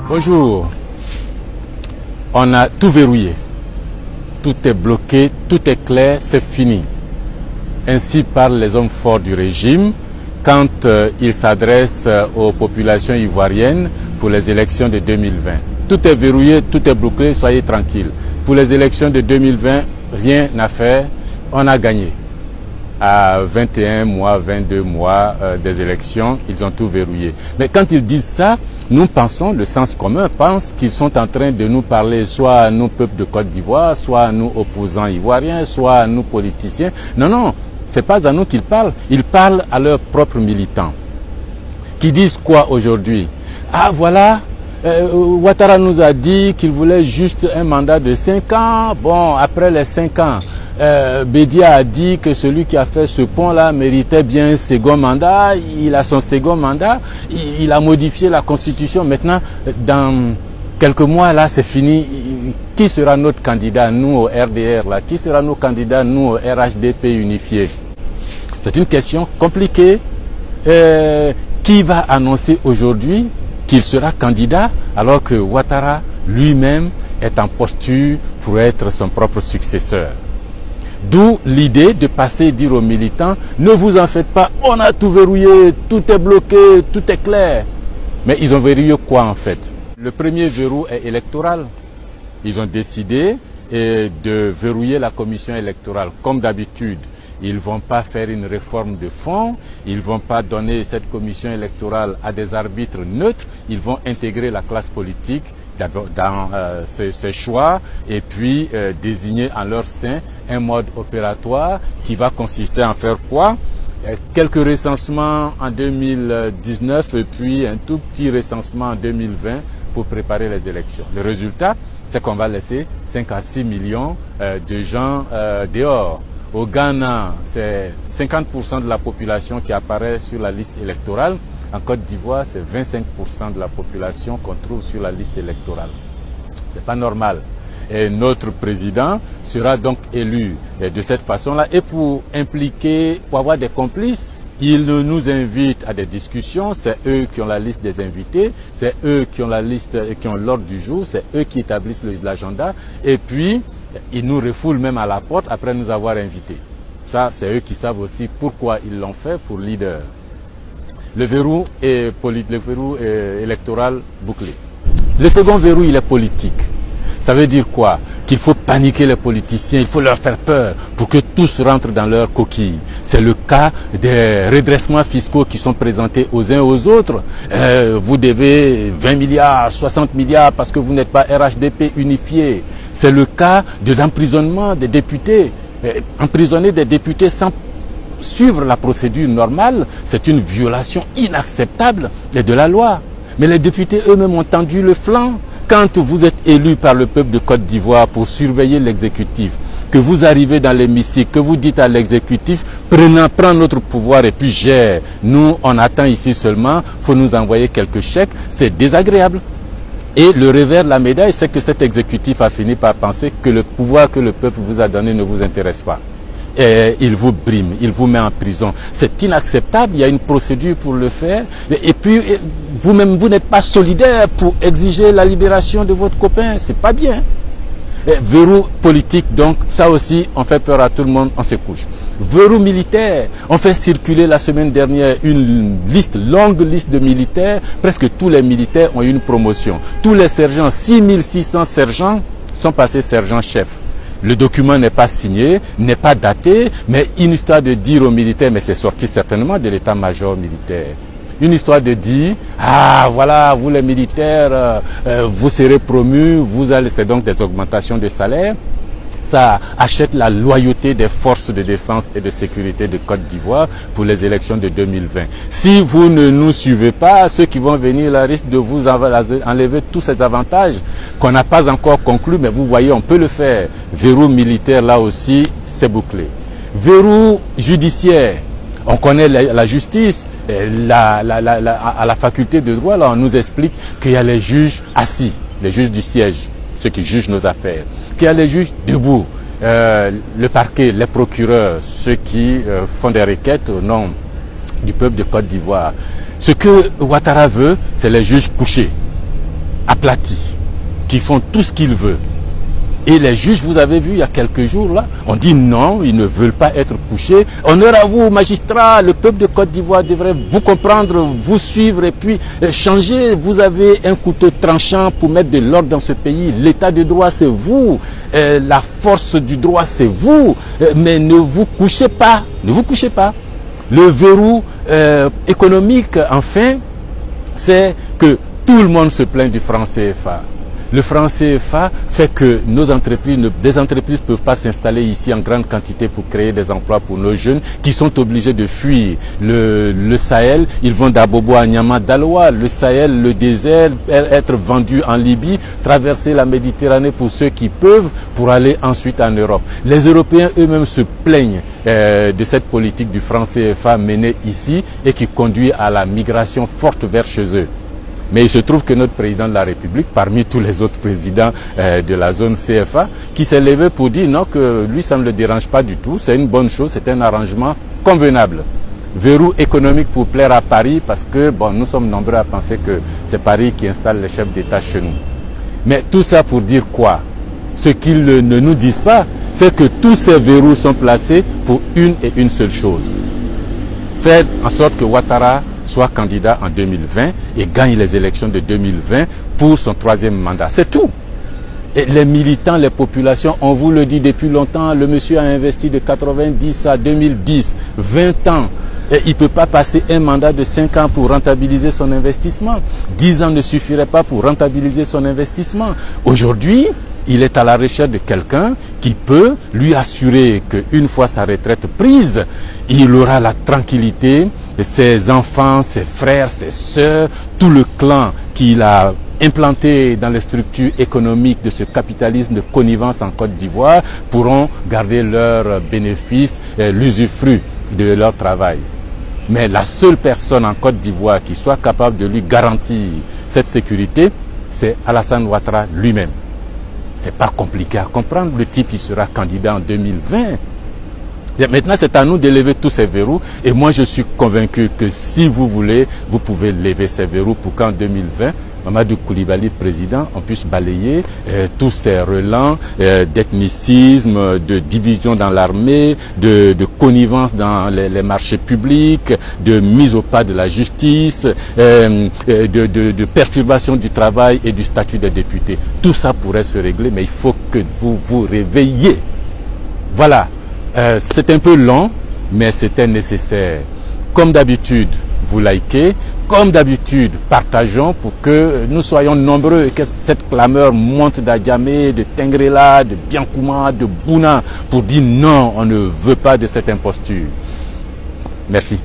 Bonjour. On a tout verrouillé. Tout est bloqué, tout est clair, c'est fini. Ainsi parlent les hommes forts du régime quand ils s'adressent aux populations ivoiriennes pour les élections de 2020. Tout est verrouillé, tout est bouclé, soyez tranquilles. Pour les élections de 2020, rien à faire, on a gagné. À 21 mois, 22 mois des élections, ils ont tout verrouillé. Mais quand ils disent ça, nous pensons, le sens commun pense qu'ils sont en train de nous parler soit à nous, peuple de Côte d'Ivoire, soit à nous, opposants ivoiriens, soit à nous, politiciens. Non, non, c'est pas à nous qu'ils parlent. Ils parlent à leurs propres militants. Qui disent quoi aujourd'hui? Ah voilà, Ouattara nous a dit qu'il voulait juste un mandat de 5 ans. Bon, après les 5 ans, Bédia a dit que celui qui a fait ce pont-là méritait bien un second mandat. Il a son second mandat. Il a modifié la Constitution. Maintenant, dans quelques mois, là, c'est fini. Qui sera notre candidat, nous, au RDR, là? Qui sera nos candidats, nous, au RHDP unifié? C'est une question compliquée. Qui va annoncer aujourd'hui qu'il sera candidat alors que Ouattara lui-même est en posture pour être son propre successeur? D'où l'idée de passer et dire aux militants, ne vous en faites pas, on a tout verrouillé, tout est bloqué, tout est clair. Mais ils ont verrouillé quoi en fait? Le premier verrou est électoral. Ils ont décidé de verrouiller la commission électorale comme d'habitude. Ils ne vont pas faire une réforme de fond, ils ne vont pas donner cette commission électorale à des arbitres neutres, ils vont intégrer la classe politique dans ces choix et puis désigner en leur sein un mode opératoire qui va consister en faire quoi? Quelques recensements en 2019 et puis un tout petit recensement en 2020 pour préparer les élections. Le résultat, c'est qu'on va laisser 5 à 6 millions de gens dehors. Au Ghana, c'est 50% de la population qui apparaît sur la liste électorale. En Côte d'Ivoire, c'est 25% de la population qu'on trouve sur la liste électorale. C'est pas normal. Et notre président sera donc élu de cette façon-là. Et pour impliquer, pour avoir des complices, il nous invite à des discussions. C'est eux qui ont la liste des invités. C'est eux qui ont la liste, qui ont l'ordre du jour. C'est eux qui établissent l'agenda. Et puis, ils nous refoulent même à la porte après nous avoir invités. Ça, c'est eux qui savent aussi pourquoi ils l'ont fait pour leader. Le verrou est électoral bouclé. Le second verrou, il est politique. Ça veut dire quoi? Qu'il faut paniquer les politiciens, il faut leur faire peur pour que tous rentrent dans leur coquille. C'est le cas des redressements fiscaux qui sont présentés aux uns aux autres. Vous devez 20 milliards, 60 milliards parce que vous n'êtes pas RHDP unifié. C'est le cas de l'emprisonnement des députés. Emprisonner des députés sans suivre la procédure normale, c'est une violation inacceptable de la loi. Mais les députés eux-mêmes ont tendu le flanc. Quand vous êtes élu par le peuple de Côte d'Ivoire pour surveiller l'exécutif, que vous arrivez dans l'hémicycle, que vous dites à l'exécutif, prends notre pouvoir et puis gère. Nous, on attend ici seulement, il faut nous envoyer quelques chèques, c'est désagréable. Et le revers de la médaille, c'est que cet exécutif a fini par penser que le pouvoir que le peuple vous a donné ne vous intéresse pas. Et il vous brime, il vous met en prison. C'est inacceptable, il y a une procédure pour le faire. Et puis, vous-même, vous n'êtes pas solidaire pour exiger la libération de votre copain. C'est pas bien. Verrou politique, donc, ça aussi, on fait peur à tout le monde, on se couche. Verrou militaire, on fait circuler la semaine dernière une liste, longue liste de militaires. Presque tous les militaires ont eu une promotion. Tous les sergents, 6600 sergents, sont passés sergents-chefs. Le document n'est pas signé, n'est pas daté, mais une histoire de dire aux militaires, mais c'est sorti certainement de l'état-major militaire. Une histoire de dire, ah voilà, vous les militaires, vous serez promus, vous allez, c'est donc des augmentations de salaire. Ça achète la loyauté des forces de défense et de sécurité de Côte d'Ivoire pour les élections de 2020. Si vous ne nous suivez pas, ceux qui vont venir là risquent de vous enlever tous ces avantages qu'on n'a pas encore conclus, mais vous voyez, on peut le faire. Verrou militaire, là aussi, c'est bouclé. Verrou judiciaire. On connaît la justice, à la faculté de droit, là, on nous explique qu'il y a les juges assis, les juges du siège, ceux qui jugent nos affaires, qu'il y a les juges debout, le parquet, les procureurs, ceux qui font des requêtes au nom du peuple de Côte d'Ivoire. Ce que Ouattara veut, c'est les juges couchés, aplatis, qui font tout ce qu'ils veulent. Et les juges, vous avez vu il y a quelques jours là, on dit non, ils ne veulent pas être couchés. Honneur à vous, magistrats, le peuple de Côte d'Ivoire devrait vous comprendre, vous suivre et puis changer. Vous avez un couteau tranchant pour mettre de l'ordre dans ce pays. L'état de droit, c'est vous. La force du droit, c'est vous. Mais ne vous couchez pas. Ne vous couchez pas. Le verrou économique, enfin, c'est que tout le monde se plaint du franc CFA. Le franc CFA fait que des entreprises ne peuvent pas s'installer ici en grande quantité pour créer des emplois pour nos jeunes qui sont obligés de fuir le Sahel. Ils vont d'Abobo à Niamey, d'Aloa, le Sahel, le désert, être vendus en Libye, traverser la Méditerranée pour ceux qui peuvent, pour aller ensuite en Europe. Les Européens eux-mêmes se plaignent de cette politique du franc CFA menée ici et qui conduit à la migration forte vers chez eux. Mais il se trouve que notre président de la République, parmi tous les autres présidents de la zone CFA, qui s'est levé pour dire non, que lui ça ne le dérange pas du tout, c'est une bonne chose, c'est un arrangement convenable. Verrou économique pour plaire à Paris, parce que bon, nous sommes nombreux à penser que c'est Paris qui installe les chefs d'État chez nous. Mais tout ça pour dire quoi? Ce qu'ils ne nous disent pas, c'est que tous ces verrous sont placés pour une et une seule chose. Faire en sorte que Ouattara soit candidat en 2020 et gagne les élections de 2020 pour son troisième mandat. C'est tout. Et les militants, les populations, on vous le dit depuis longtemps, le monsieur a investi de 90 à 2010, 20 ans. Et il ne peut pas passer un mandat de 5 ans pour rentabiliser son investissement. 10 ans ne suffirait pas pour rentabiliser son investissement. Aujourd'hui, il est à la recherche de quelqu'un qui peut lui assurer qu'une fois sa retraite prise, il aura la tranquillité, ses enfants, ses frères, ses sœurs, tout le clan qu'il a implanté dans les structures économiques de ce capitalisme de connivence en Côte d'Ivoire pourront garder leurs bénéfices, l'usufruit de leur travail. Mais la seule personne en Côte d'Ivoire qui soit capable de lui garantir cette sécurité, c'est Alassane Ouattara lui-même. C'est pas compliqué à comprendre. Le type, il sera candidat en 2020. Et maintenant, c'est à nous de lever tous ces verrous. Et moi, je suis convaincu que si vous voulez, vous pouvez lever ces verrous pour qu'en 2020, Mamadou Koulibaly, président, on puisse balayer tous ces relents d'ethnicisme, de division dans l'armée, de connivence dans les marchés publics, de mise au pas de la justice, de perturbation du travail et du statut des députés. Tout ça pourrait se régler, mais il faut que vous vous réveillez. Voilà, c'est un peu long, mais c'était nécessaire. Comme d'habitude, vous likez. Comme d'habitude, partageons pour que nous soyons nombreux et que cette clameur monte d'Adjamé, de Tengrela, de Biankouma, de Bouna pour dire non, on ne veut pas de cette imposture. Merci.